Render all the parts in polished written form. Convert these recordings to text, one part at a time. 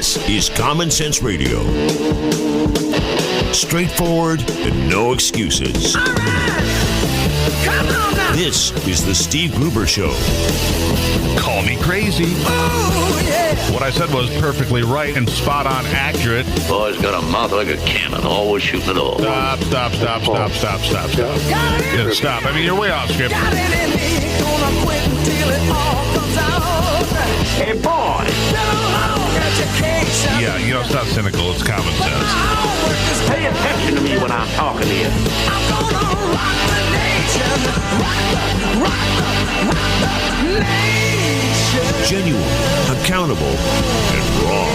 This is Common Sense Radio. Straightforward and no excuses. All right. Come on now. This is the Steve Gruber Show. Call me crazy. Oh, yeah. What I said was perfectly right and spot on accurate. Boy's got a mouth like a cannon, always shooting it all. Stop. Got it in me. Stop. I mean, you're way off script. Got it in me. Gonna quit until it all comes out. Hey, boy! Been a long education. Yeah, stop cynical. It's common sense. Pay attention to me when I'm talking to you. I'm gonna rock the nation. Rock the nation. Genuine, accountable, and raw.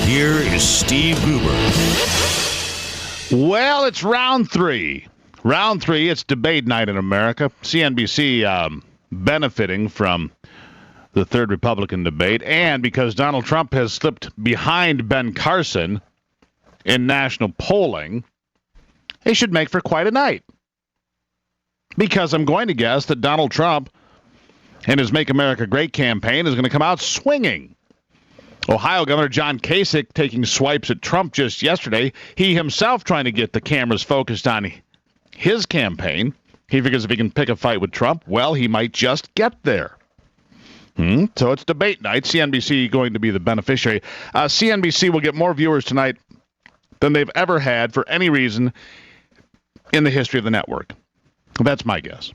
Here is Steve Gruber. Well, it's round three. Round three, it's debate night in America. CNBC benefiting from the third Republican debate, and because Donald Trump has slipped behind Ben Carson in national polling, it should make for quite a night. Because I'm going to guess that Donald Trump and his Make America Great campaign is going to come out swinging. Ohio Governor John Kasich taking swipes at Trump just yesterday. He himself trying to get the cameras focused on his campaign. He figures if he can pick a fight with Trump, well, he might just get there. So it's debate night. CNBC going to be the beneficiary. CNBC will get more viewers tonight than they've ever had for any reason in the history of the network. That's my guess.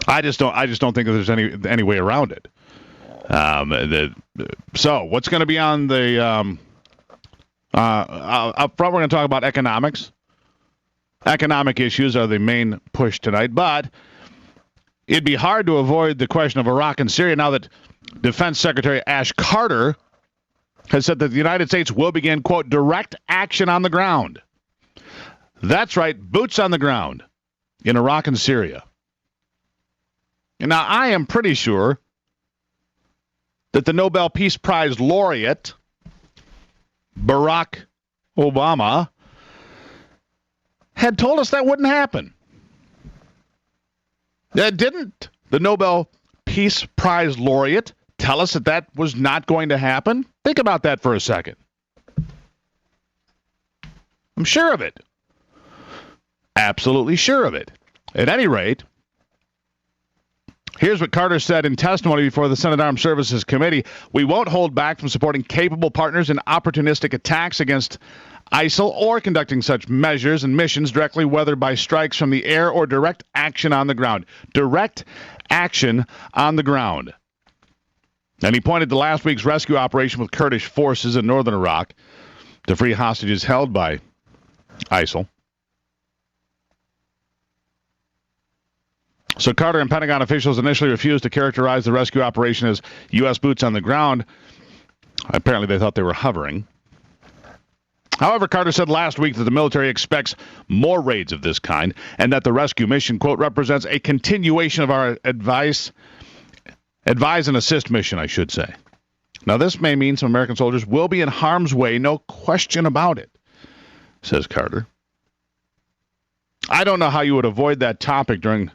I just don't think that there's any way around it. So what's going to be on the up front? We're going to talk about economics. Economic issues are the main push tonight, but it'd be hard to avoid the question of Iraq and Syria now that Defense Secretary Ash Carter has said that the United States will begin, quote, direct action on the ground. That's right, boots on the ground in Iraq and Syria. And now, I am pretty sure that the Nobel Peace Prize laureate, Barack Obama, had told us that wouldn't happen. Didn't the Nobel Peace Prize laureate tell us that that was not going to happen? Think about that for a second. I'm sure of it. Absolutely sure of it. At any rate, here's what Carter said in testimony before the Senate Armed Services Committee. We won't hold back from supporting capable partners in opportunistic attacks against ISIL or conducting such measures and missions directly, whether by strikes from the air or direct action on the ground. Direct action on the ground. And he pointed to last week's rescue operation with Kurdish forces in northern Iraq to free hostages held by ISIL. So Carter and Pentagon officials initially refused to characterize the rescue operation as U.S. boots on the ground. Apparently they thought they were hovering. However, Carter said last week that the military expects more raids of this kind and that the rescue mission, quote, represents a continuation of our advise and assist mission, I should say. Now, this may mean some American soldiers will be in harm's way, no question about it, says Carter. I don't know how you would avoid that topic during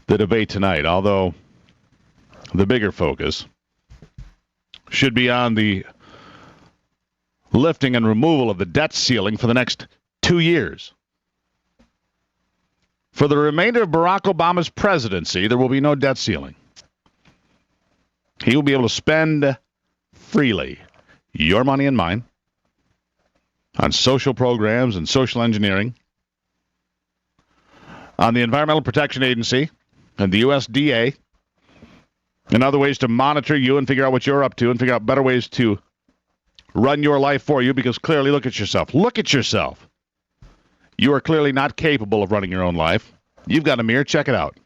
the debate tonight, although the bigger focus should be on the lifting and removal of the debt ceiling for the next 2 years. For the remainder of Barack Obama's presidency, there will be no debt ceiling. He will be able to spend freely your money and mine on social programs and social engineering, on the Environmental Protection Agency and the USDA, and other ways to monitor you and figure out what you're up to and figure out better ways to run your life for you, because clearly, look at yourself. Look at yourself. You are clearly not capable of running your own life. You've got a mirror. Check it out.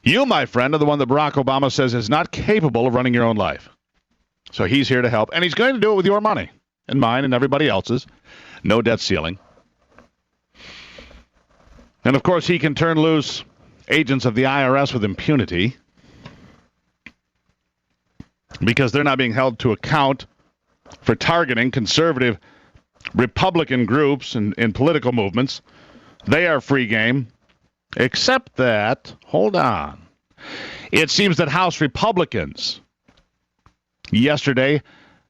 You, my friend, are the one that Barack Obama says is not capable of running your own life. So he's here to help, and he's going to do it with your money and mine and everybody else's. No debt ceiling. And, of course, he can turn loose agents of the IRS with impunity because they're not being held to account for targeting conservative Republican groups and political movements. They are free game, except that, hold on, it seems that House Republicans yesterday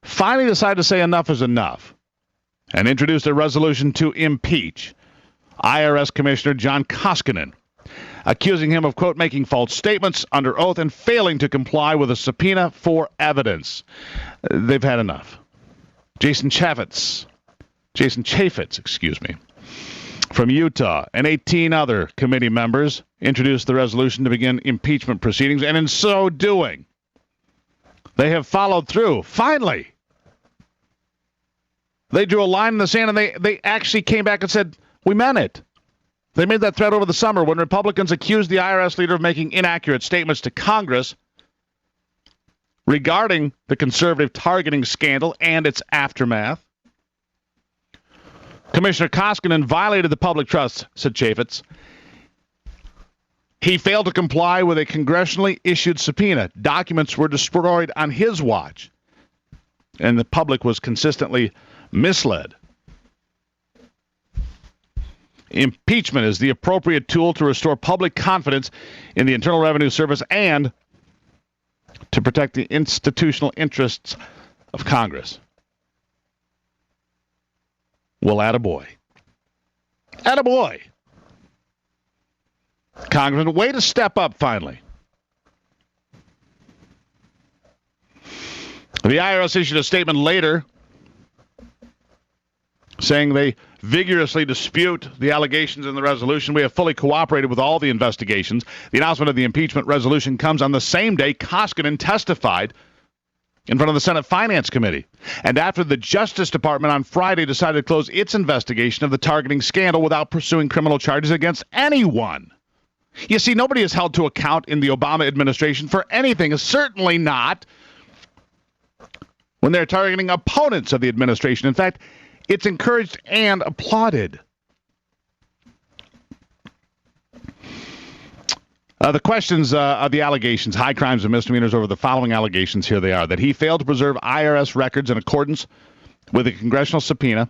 finally decided to say enough is enough and introduced a resolution to impeach IRS Commissioner John Koskinen, accusing him of, quote, making false statements under oath and failing to comply with a subpoena for evidence. They've had enough. Jason Chaffetz, from Utah, and 18 other committee members introduced the resolution to begin impeachment proceedings, and in so doing, they have followed through. Finally, they drew a line in the sand, and they actually came back and said, we meant it. They made that threat over the summer when Republicans accused the IRS leader of making inaccurate statements to Congress regarding the conservative targeting scandal and its aftermath. Commissioner Koskinen violated the public trust, said Chaffetz. He failed to comply with a congressionally issued subpoena. Documents were destroyed on his watch, and the public was consistently misled. Impeachment is the appropriate tool to restore public confidence in the Internal Revenue Service and to protect the institutional interests of Congress. Well, attaboy. Attaboy. Congressman, way to step up finally. The IRS issued a statement later saying they vigorously dispute the allegations in the resolution. We have fully cooperated with all the investigations. The announcement of the impeachment resolution comes on the same day Koskinen testified in front of the Senate Finance Committee, and after the Justice Department on Friday decided to close its investigation of the targeting scandal without pursuing criminal charges against anyone. You see, nobody is held to account in the Obama administration for anything, certainly not when they're targeting opponents of the administration. In fact, it's encouraged and applauded. The questions of the allegations, high crimes and misdemeanors over the following allegations, here they are. That he failed to preserve IRS records in accordance with a congressional subpoena.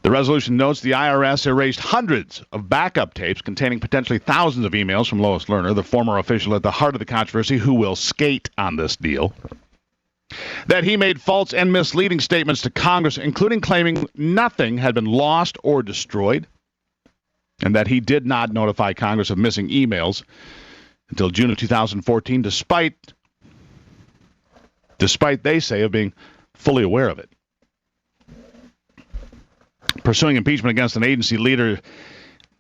The resolution notes the IRS erased hundreds of backup tapes containing potentially thousands of emails from Lois Lerner, the former official at the heart of the controversy, who will skate on this deal. That he made false and misleading statements to Congress, including claiming nothing had been lost or destroyed, and that he did not notify Congress of missing emails until June of 2014, despite they say of being fully aware of it. Pursuing impeachment against an agency leader,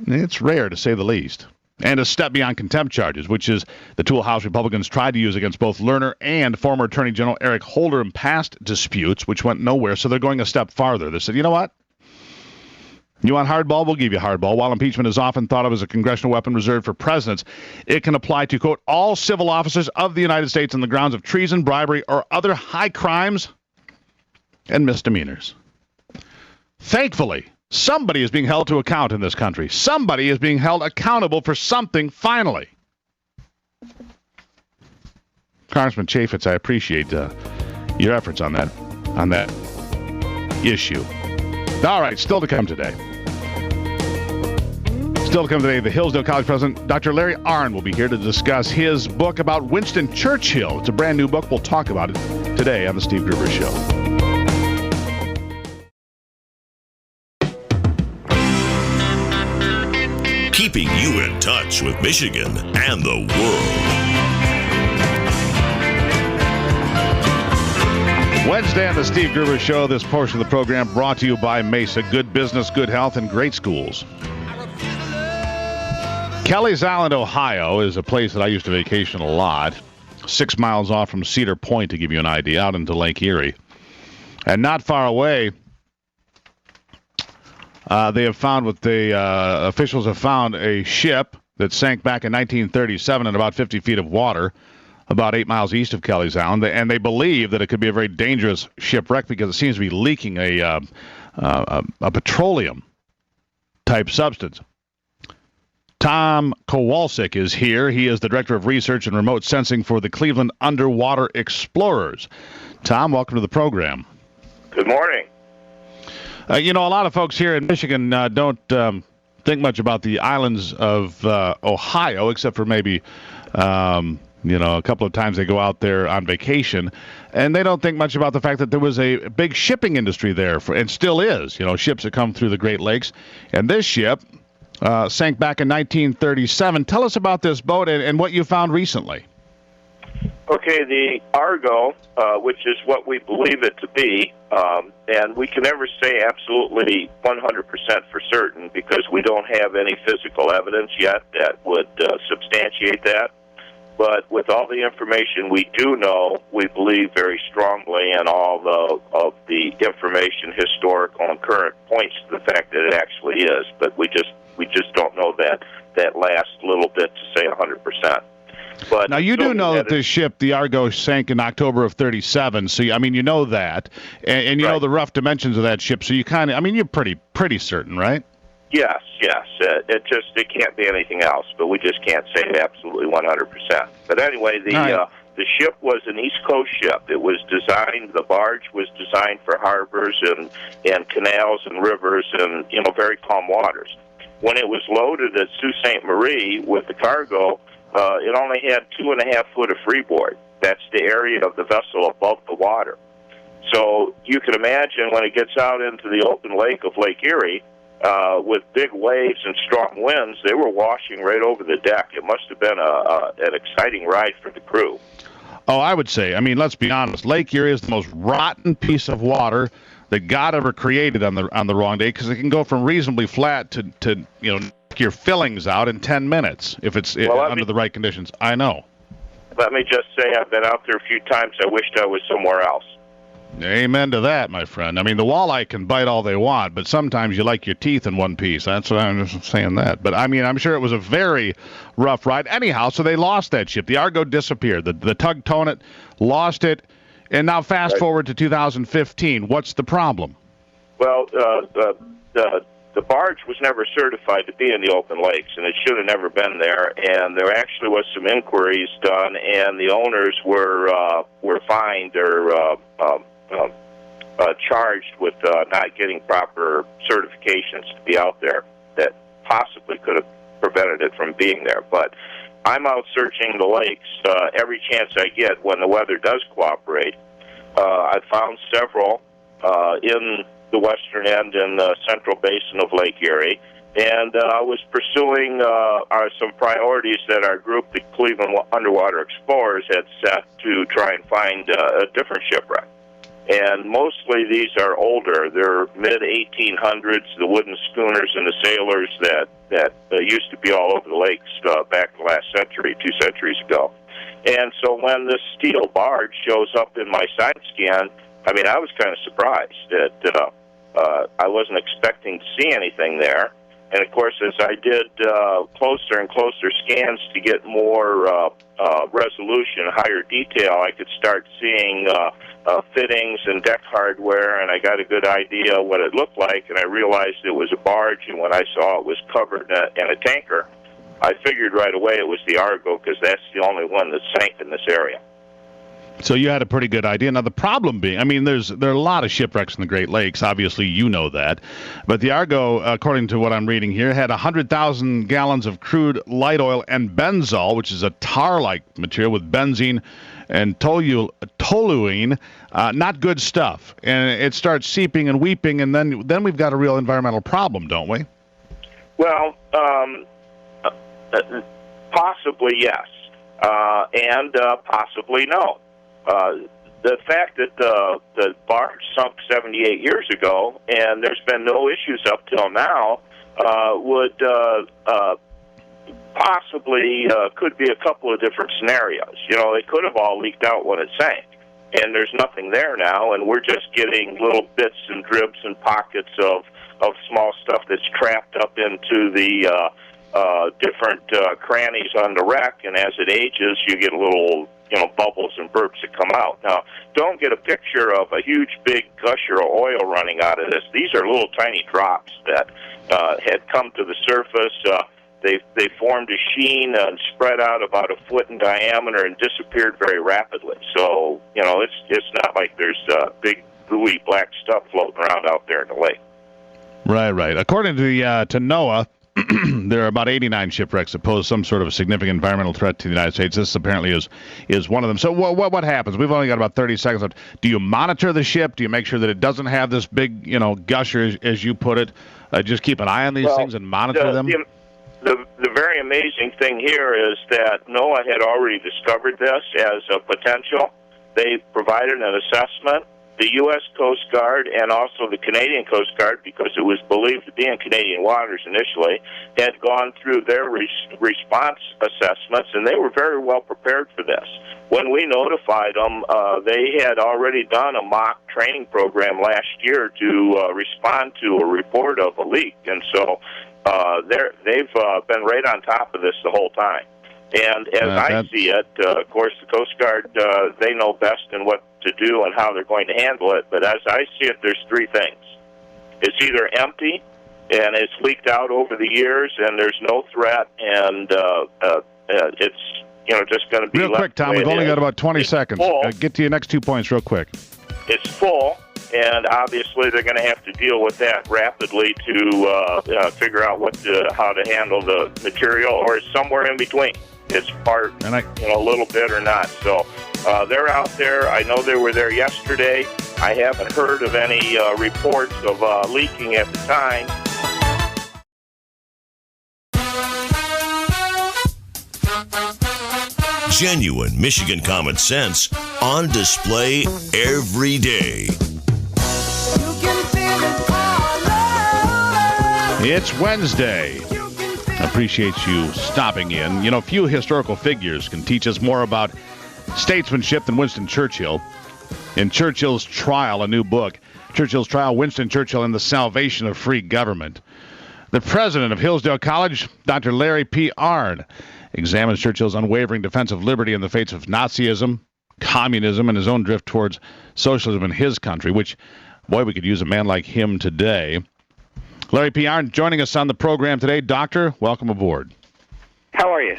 it's rare to say the least. And a step beyond contempt charges, which is the tool House Republicans tried to use against both Lerner and former Attorney General Eric Holder in past disputes, which went nowhere. So they're going a step farther. They said, you know what? You want hardball? We'll give you hardball. While impeachment is often thought of as a congressional weapon reserved for presidents, it can apply to, quote, all civil officers of the United States on the grounds of treason, bribery, or other high crimes and misdemeanors. Thankfully, somebody is being held to account in this country. Somebody is being held accountable for something, finally. Congressman Chaffetz, I appreciate your efforts on that issue. All right, still to come today. The Hillsdale College president, Dr. Larry Arnn, will be here to discuss his book about Winston Churchill. It's a brand new book. We'll talk about it today on the Steve Gruber Show. Keeping you in touch with Michigan and the world. Wednesday on the Steve Gruber Show, this portion of the program brought to you by Mesa. Good business, good health, and great schools. Kelly's Island, Ohio is a place that I used to vacation a lot. 6 miles off from Cedar Point, to give you an idea, out into Lake Erie. And not far away, they have found officials have found a ship that sank back in 1937 in about 50 feet of water, about 8 miles east of Kelly's Island, and they believe that it could be a very dangerous shipwreck because it seems to be leaking a petroleum-type substance. Tom Kowalczk is here. He is the Director of Research and Remote Sensing for the Cleveland Underwater Explorers. Tom, welcome to the program. Good morning. A lot of folks here in Michigan don't think much about the islands of Ohio, except for maybe A couple of times they go out there on vacation, and they don't think much about the fact that there was a big shipping industry there, and still is. Ships that come through the Great Lakes. And this ship sank back in 1937. Tell us about this boat and what you found recently. Okay, the Argo, which is what we believe it to be, and we can never say absolutely 100% for certain because we don't have any physical evidence yet that would substantiate that. But with all the information we do know, we believe very strongly in all of the information, historical and current, points to the fact that it actually is. But we just don't know that last little bit to say 100%. But now, you do know that this ship, the Argo, sank in October of 37. So, you know that. And you know the rough dimensions of that ship. So you kind of, you're pretty certain, right? Yes. It can't be anything else, but we just can't say absolutely 100%. But anyway, the ship was an East Coast ship. It was designed, the barge was designed for harbors and canals and rivers and, very calm waters. When it was loaded at Sault Ste. Marie with the cargo, it only had 2.5 foot of freeboard. That's the area of the vessel above the water. So you can imagine when it gets out into the open lake of Lake Erie, with big waves and strong winds, they were washing right over the deck. It must have been an exciting ride for the crew. Oh, I would say. Let's be honest. Lake Erie is the most rotten piece of water that God ever created on the wrong day, because it can go from reasonably flat to your fillings out in 10 minutes if it's under the right conditions. I know. Let me just say I've been out there a few times. I wished I was somewhere else. Amen to that, my friend. The walleye can bite all they want, but sometimes you like your teeth in one piece. That's what I'm just saying that. But, I'm sure it was a very rough ride. Anyhow, so they lost that ship. The Argo disappeared. The tug towed it, lost it, and now fast forward to 2015. What's the problem? Well, the barge was never certified to be in the open lakes, and it should have never been there. And there actually was some inquiries done, and the owners were fined or charged with not getting proper certifications to be out there that possibly could have prevented it from being there. But I'm out searching the lakes every chance I get when the weather does cooperate. I found several in the western end and the central basin of Lake Erie, and I was pursuing some priorities that our group, the Cleveland Underwater Explorers, had set to try and find a different shipwreck. And mostly these are older. They're mid-1800s, the wooden schooners and the sailors that used to be all over the lakes back last century, 2 centuries ago. And so when this steel barge shows up in my side scan, I was kind of surprised that I wasn't expecting to see anything there. And, of course, as I did closer and closer scans to get more resolution, higher detail, I could start seeing fittings and deck hardware, and I got a good idea what it looked like, and I realized it was a barge, and when I saw it was covered in a tanker, I figured right away it was the Argo, because that's the only one that sank in this area. So you had a pretty good idea. Now, the problem being, there are a lot of shipwrecks in the Great Lakes. Obviously, you know that. But the Argo, according to what I'm reading here, had 100,000 gallons of crude light oil and benzol, which is a tar-like material with benzene and toluene, not good stuff. And it starts seeping and weeping, and then we've got a real environmental problem, don't we? Well, possibly yes, and possibly no. The fact that the barge sunk 78 years ago and there's been no issues up till now would possibly could be a couple of different scenarios. They could have all leaked out when it sank, and there's nothing there now, and we're just getting little bits and dribs and pockets of small stuff that's trapped up into the different crannies on the wreck, and as it ages, you get little bubbles and burps that come out. Now, don't get a picture of a huge, big gusher of oil running out of this. These are little tiny drops that had come to the surface. They formed a sheen and spread out about a foot in diameter and disappeared very rapidly. So, it's not like there's big, gooey black stuff floating around out there in the lake. Right. According to NOAA, there are about 89 shipwrecks that pose some sort of significant environmental threat to the United States. This apparently is one of them. So what happens? We've only got about 30 seconds left. Do you monitor the ship? Do you make sure that it doesn't have this big, gusher, as you put it? Just keep an eye on these things and monitor them? The very amazing thing here is that NOAA had already discovered this as a potential. They provided an assessment. The U.S. Coast Guard and also the Canadian Coast Guard, because it was believed to be in Canadian waters initially, had gone through their response assessments, and they were very well prepared for this. When we notified them, they had already done a mock training program last year to respond to a report of a leak, and so they've been right on top of this the whole time. And as I see it, of course, the Coast Guard, they know best in what to do and how they're going to handle it. But as I see it, there's three things. It's either empty, and it's leaked out over the years, and there's no threat, and it's just going to be real quick, Tom. We've only got about 20 seconds. Get to your next 2 points real quick. It's full, and obviously they're going to have to deal with that rapidly to figure out how to handle the material, or it's somewhere in between. It's part, a little bit or not. So they're out there. I know they were there yesterday. I haven't heard of any reports of leaking at the time. Genuine Michigan common sense on display every day. It's Wednesday. I appreciate you stopping in. Few historical figures can teach us more about statesmanship than Winston Churchill. In Churchill's Trial, a new book, Churchill's Trial, Winston Churchill and the Salvation of Free Government. The president of Hillsdale College, Dr. Larry P. Arnn, examines Churchill's unwavering defense of liberty in the face of Nazism, communism, and his own drift towards socialism in his country, which, boy, we could use a man like him today. Larry P. Arnn joining us on the program today. Doctor, welcome aboard. How are you?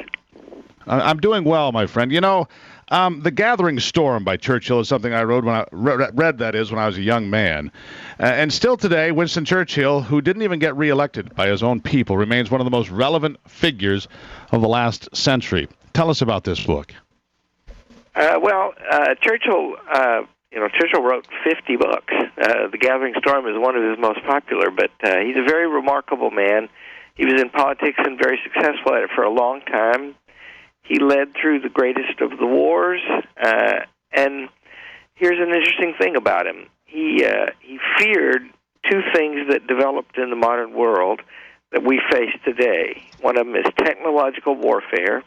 I'm doing well, my friend. The Gathering Storm by Churchill is something I read when I was a young man. And still today, Winston Churchill, who didn't even get reelected by his own people, remains one of the most relevant figures of the last century. Tell us about this book. Churchill wrote 50 books. The Gathering Storm is one of his most popular, but he's a very remarkable man. He was in politics and very successful at it for a long time. He led through the greatest of the wars, and here's an interesting thing about him. He feared two things that developed in the modern world that we face today. One of them is technological warfare,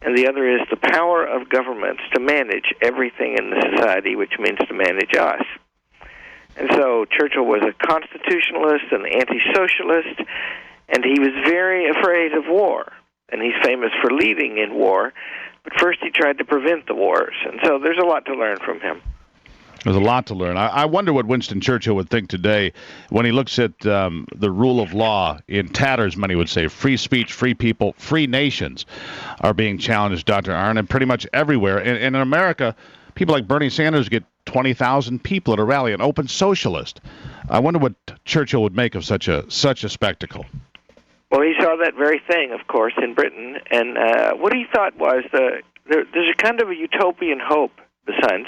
and the other is the power of governments to manage everything in the society, which means to manage us. And so Churchill was a constitutionalist, an anti-socialist, and he was very afraid of war. And he's famous for leading in war, but first he tried to prevent the wars. And so there's a lot to learn from him. There's a lot to learn. I wonder what Winston Churchill would think today when he looks at the rule of law in tatters. Many would say free speech, free people, free nations are being challenged, Dr. Arnn, and pretty much everywhere. And in America, people like Bernie Sanders get 20,000 people at a rally, an open socialist. I wonder what Churchill would make of such a spectacle. Well, he saw that very thing, of course, in Britain, and what he thought was there's a kind of a utopian hope behind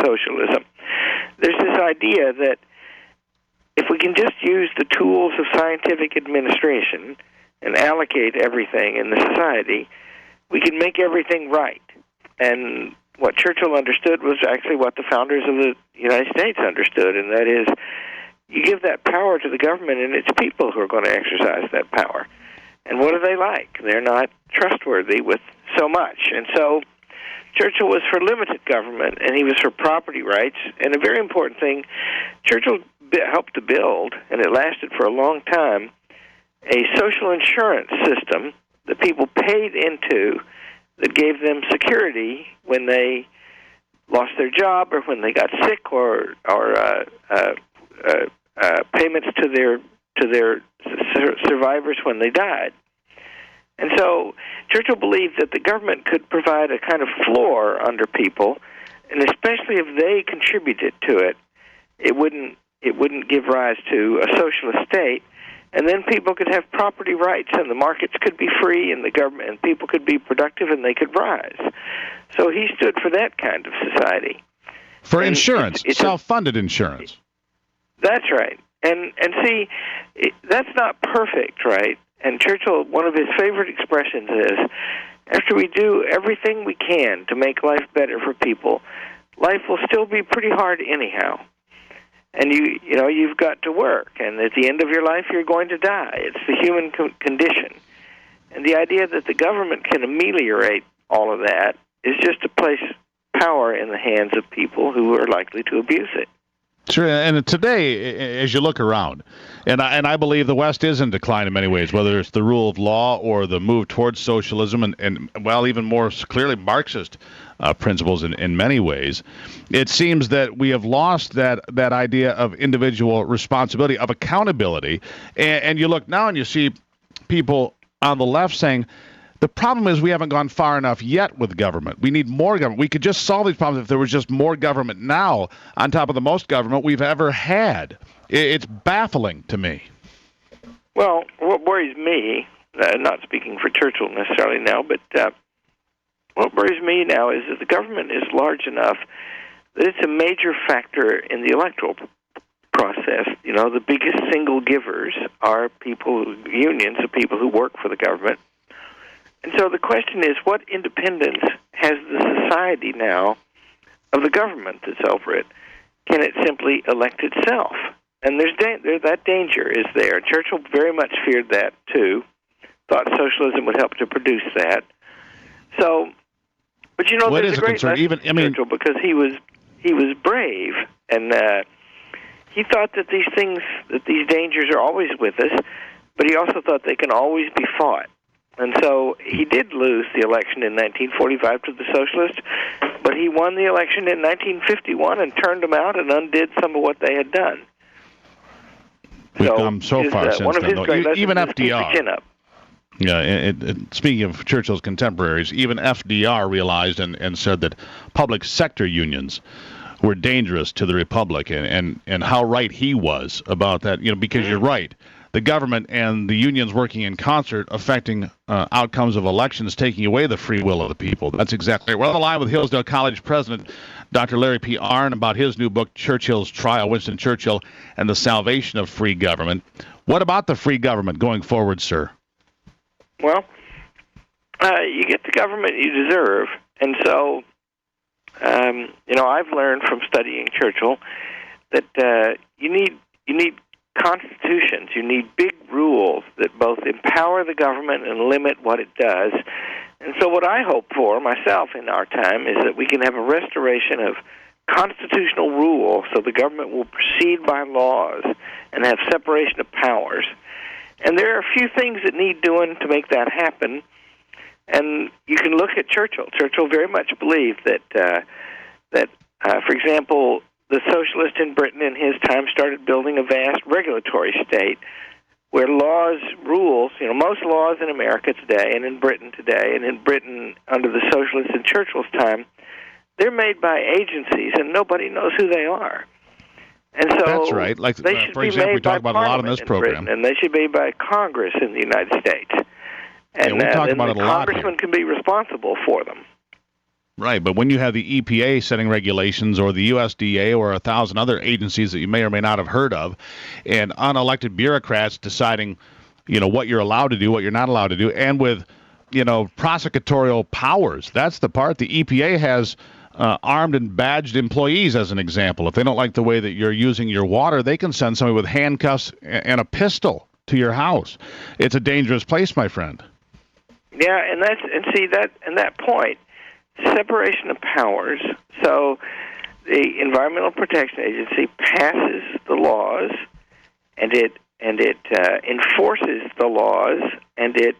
socialism. There's this idea that if we can just use the tools of scientific administration and allocate everything in the society, we can make everything right. And what Churchill understood was actually what the founders of the United States understood, and that is, you give that power to the government, and it's people who are going to exercise that power. And what are they like? They're not trustworthy with so much. And so Churchill was for limited government, and he was for property rights. And a very important thing, Churchill helped to build, and it lasted for a long time, a social insurance system that people paid into that gave them security when they lost their job or when they got sick, or payments to their survivors when they died. And so Churchill believed that the government could provide a kind of floor under people, and especially if they contributed to it, it wouldn't give rise to a socialist state, And then people could have property rights, and the markets could be free, and the government and people could be productive, and they could rise. So he stood for that kind of society. For And insurance, it's self-funded insurance. That's right. And see, that's not perfect, right? And Churchill, one of his favorite expressions is, after we do everything we can to make life better for people, life will still be pretty hard anyhow. And you've got to work, and at the end of your life, you're going to die. It's the human condition. And the idea that the government can ameliorate all of that is just to place power in the hands of people who are likely to abuse it. Sure, and today, as you look around, and I believe the West is in decline in many ways, whether it's the rule of law or the move towards socialism and even more clearly Marxist principles in many ways, it seems that we have lost that idea of individual responsibility, of accountability, and you look now and you see people on the left saying, the problem is we haven't gone far enough yet with government. We need more government. We could just solve these problems if there was just more government now on top of the most government we've ever had. It's baffling to me. Well, what worries me, not speaking for Churchill necessarily now, but what worries me now is that the government is large enough that it's a major factor in the electoral process. The biggest single givers are unions of people who work for the government. And so the question is, what independence has the society now of the government that's over it? Can it simply elect itself? And that danger is there. Churchill very much feared that, too, thought socialism would help to produce that. So, but there's a great lesson in Churchill because he was brave, and he thought that these dangers are always with us, but he also thought they can always be fought. And so he did lose the election in 1945 to the socialists, but he won the election in 1951 and turned them out and undid some of what they had done. We've come so far since then, though. Even FDR. Yeah, speaking of Churchill's contemporaries, even FDR realized and said that public sector unions were dangerous to the republic, and how right he was about that. Because you're right. The government and the unions working in concert affecting outcomes of elections, taking away the free will of the people. That's exactly right. We're on the line with Hillsdale College President Dr. Larry P. Arnn about his new book, Churchill's Trial, Winston Churchill and the Salvation of Free Government. What about the free government going forward, sir? Well, you get the government you deserve. And so, I've learned from studying Churchill that you need constitutions. You need big rules that both empower the government and limit what it does. And so what I hope for myself in our time is that we can have a restoration of constitutional rule so the government will proceed by laws and have separation of powers. And there are a few things that need doing to make that happen. And you can look at Churchill. Churchill very much believed that, for example, the socialists in Britain in his time started building a vast regulatory state where rules, most laws in America today and in Britain today, and in Britain under the socialists in Churchill's time, they're made by agencies and nobody knows who they are. And so that's right. Like, for example, we talk about a lot on this program. Britain, and they should be by Congress in the United States. And we talk about it a lot here. Congressman can be responsible for them. Right, but when you have the EPA setting regulations or the USDA or 1,000 other agencies that you may or may not have heard of, and unelected bureaucrats deciding, what you're allowed to do, what you're not allowed to do, and with, prosecutorial powers, that's the part. The EPA has armed and badged employees, as an example. If they don't like the way that you're using your water, they can send somebody with handcuffs and a pistol to your house. It's a dangerous place, my friend. Yeah, and that point. Separation of powers. So the Environmental Protection Agency passes the laws, and it enforces the laws, and it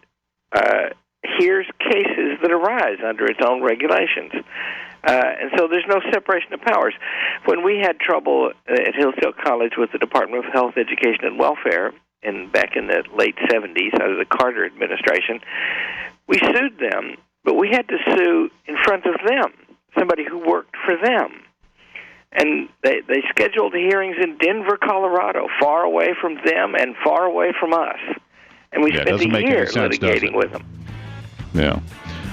hears cases that arise under its own regulations. And so there's no separation of powers. When we had trouble at Hillsdale College with the Department of Health, Education, and Welfare back in the late 70s, under the Carter administration, we sued them. But we had to sue in front of them, somebody who worked for them. And they scheduled hearings in Denver, Colorado, far away from them and far away from us. And we spent a year litigating with them. Yeah.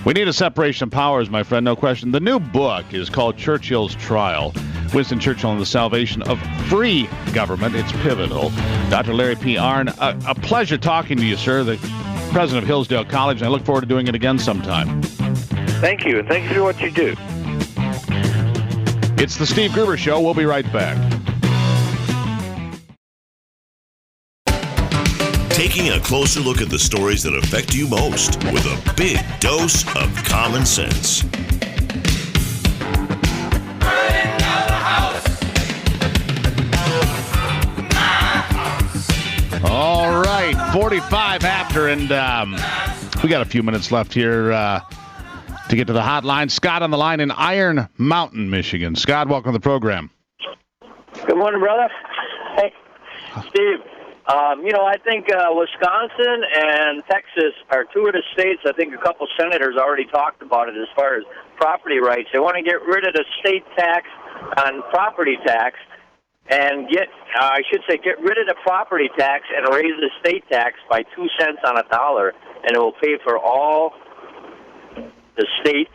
We need a separation of powers, my friend, no question. The new book is called Churchill's Trial, Winston Churchill and the Salvation of Free Government. It's pivotal. Dr. Larry P. Arnn, a pleasure talking to you, sir, the president of Hillsdale College, and I look forward to doing it again sometime. Thank you, and thank you for what you do. It's the Steve Gruber Show. We'll be right back. Taking a closer look at the stories that affect you most with a big dose of common sense. All right, 45 after, and we got a few minutes left here to get to the hotline. Scott on the line in Iron Mountain, Michigan. Scott, welcome to the program. Good morning, brother. Hey, Steve. I think Wisconsin and Texas are two of the states. I think a couple senators already talked about it as far as property rights. They want to get rid of the state tax on property tax and get rid of the property tax and raise the state tax by 2 cents on a dollar, and it will pay for all the state,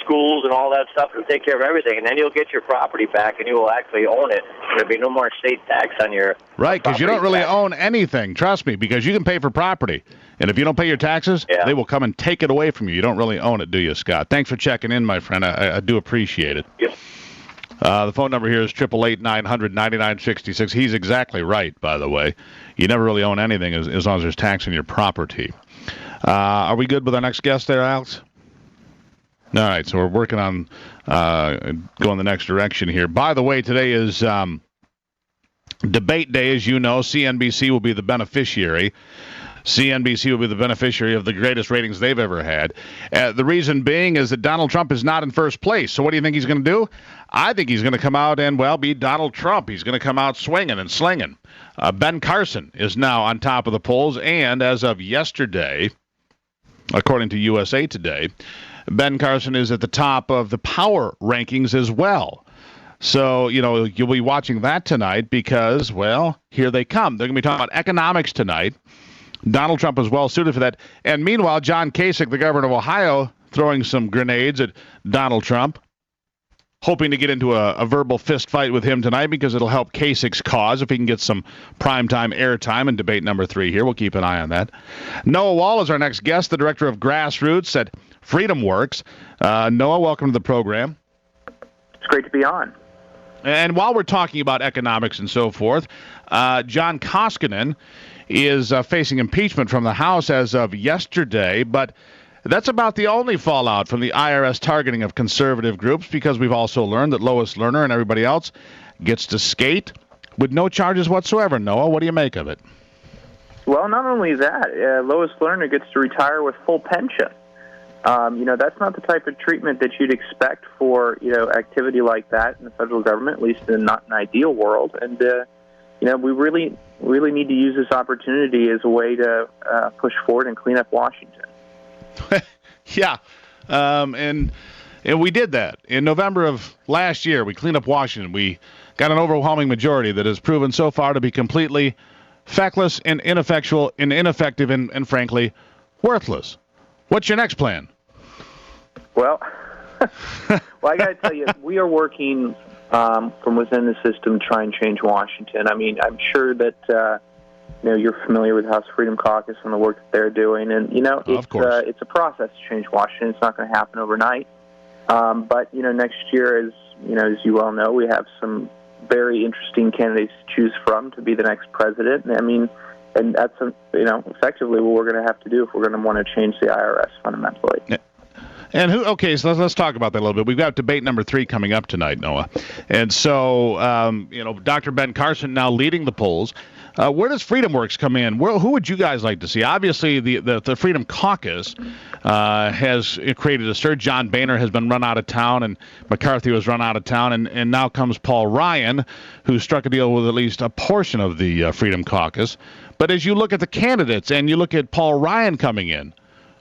schools and all that stuff. It'll take care of everything, and then you'll get your property back, and you will actually own it. There'll be no more state tax on your right, because you don't really own anything. Trust me, because you can pay for property, and if you don't pay your taxes, they will come and take it away from you. You don't really own it, do you, Scott? Thanks for checking in, my friend. I do appreciate it. Yep. The phone number here is 888-900-9966. He's exactly right, by the way. You never really own anything as long as there's tax on your property. Are we good with our next guest there, Alex? All right, so we're working on going the next direction here. By the way, today is debate day, as you know. CNBC will be the beneficiary. CNBC will be the beneficiary of the greatest ratings they've ever had. The reason being is that Donald Trump is not in first place. So what do you think he's going to do? I think he's going to come out and, be Donald Trump. He's going to come out swinging and slinging. Ben Carson is now on top of the polls, and as of yesterday, according to USA Today, Ben Carson is at the top of the power rankings as well. So, you'll be watching that tonight because, here they come. They're going to be talking about economics tonight. Donald Trump is well suited for that. And meanwhile, John Kasich, the governor of Ohio, throwing some grenades at Donald Trump, hoping to get into a verbal fist fight with him tonight because it'll help Kasich's cause if he can get some primetime airtime in debate number 3 here. We'll keep an eye on that. Noah Wall is our next guest, the director of Grassroots at Freedom Works. Noah, welcome to the program. It's great to be on. And while we're talking about economics and so forth, John Koskinen is facing impeachment from the House as of yesterday, but that's about the only fallout from the IRS targeting of conservative groups, because we've also learned that Lois Lerner and everybody else gets to skate with no charges whatsoever. Noah, what do you make of it? Well, not only that, Lois Lerner gets to retire with full pension. That's not the type of treatment that you'd expect for, activity like that in the federal government, at least in not an ideal world. And, we really need to use this opportunity as a way to push forward and clean up Washington. Yeah. And we did that. In November of last year, we cleaned up Washington. We got an overwhelming majority that has proven so far to be completely feckless and ineffectual and ineffective and frankly, worthless. What's your next plan? Well, I got to tell you, we are working from within the system to try and change Washington. I mean, I'm sure that you're familiar with the House Freedom Caucus and the work that they're doing, and it's a process to change Washington. It's not going to happen overnight. But next year, as you well know, we have some very interesting candidates to choose from to be the next president. And that's effectively what we're going to have to do if we're going to want to change the IRS fundamentally. And so let's talk about that a little bit. We've got debate number 3 coming up tonight, Noah. And so, Dr. Ben Carson now leading the polls. Where does Freedom Works come in? Who would you guys like to see? Obviously, the Freedom Caucus has created a stir. John Boehner has been run out of town, and McCarthy was run out of town, and now comes Paul Ryan, who struck a deal with at least a portion of the Freedom Caucus. But as you look at the candidates and you look at Paul Ryan coming in,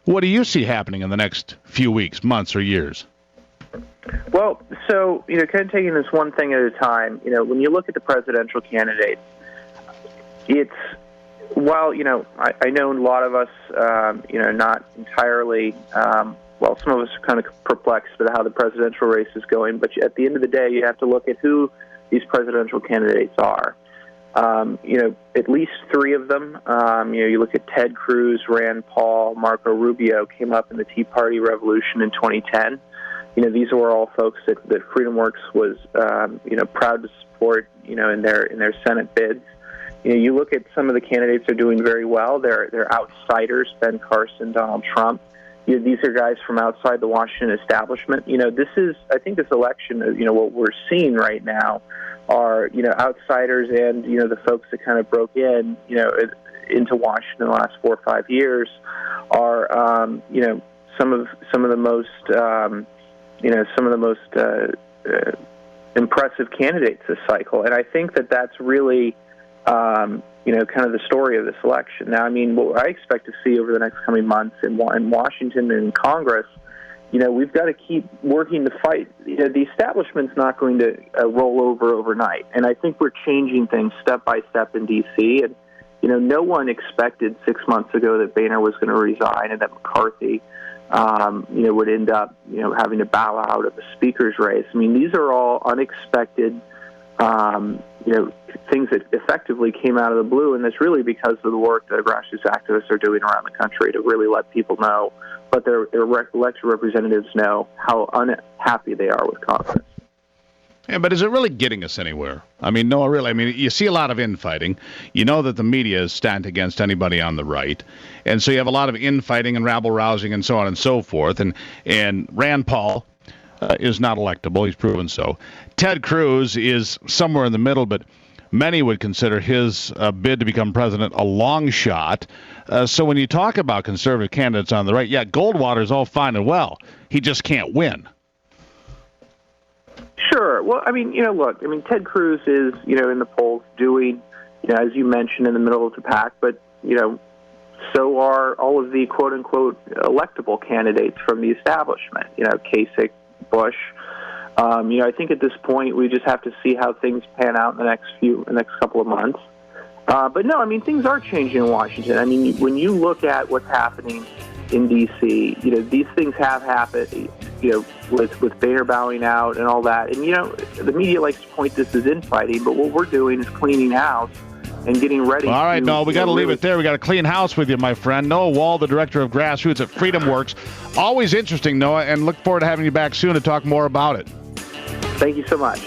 what do you see happening in the next few weeks, months, or years? Well, so, kind of taking this one thing at a time, when you look at the presidential candidates, while, I know a lot of us, not entirely, some of us are kind of perplexed with how the presidential race is going, but at the end of the day, you have to look at who these presidential candidates are. At least three of them, you look at Ted Cruz, Rand Paul, Marco Rubio, came up in the Tea Party revolution in 2010. These were all folks that FreedomWorks was, proud to support, in their Senate bids. You look at some of the candidates are doing very well. They're outsiders, Ben Carson, Donald Trump. These are guys from outside the Washington establishment. I think this election, what we're seeing right now are, outsiders and, the folks that kind of broke in, into Washington in the last 4 or 5 years are, some of the most impressive candidates this cycle. And I think that's really, kind of the story of this election. Now, what I expect to see over the next coming months in Washington and in Congress, we've got to keep working to fight. The establishment's not going to roll over overnight. And I think we're changing things step by step in D.C. And, no one expected 6 months ago that Boehner was going to resign and that McCarthy, would end up, having to bow out of the speaker's race. These are all unexpected, things that effectively came out of the blue, and that's really because of the work that grassroots activists are doing around the country to really let people know, let their elected representatives know how unhappy they are with Congress. Yeah, but is it really getting us anywhere? No, really. You see a lot of infighting. You know that the media is stacked against anybody on the right. And so you have a lot of infighting and rabble-rousing and so on and so forth. And Rand Paul is not electable. He's proven so. Ted Cruz is somewhere in the middle, but many would consider his bid to become president a long shot. So when you talk about conservative candidates on the right, Goldwater's all fine and well. He just can't win. Sure. Well, look, Ted Cruz is, in the polls doing, as you mentioned, in the middle of the pack, but, so are all of the quote-unquote electable candidates from the establishment, Kasich, Bush. I think at this point we just have to see how things pan out in the next couple of months. But no, things are changing in Washington. When you look at what's happening in D.C., these things have happened, with Boehner bowing out and all that. And, the media likes to point this as infighting, but what we're doing is cleaning house and getting ready. All right, Noah, we got to leave it there. We got to clean house with you, my friend. Noah Wall, the director of grassroots at FreedomWorks. Always interesting, Noah, and look forward to having you back soon to talk more about it. Thank you so much.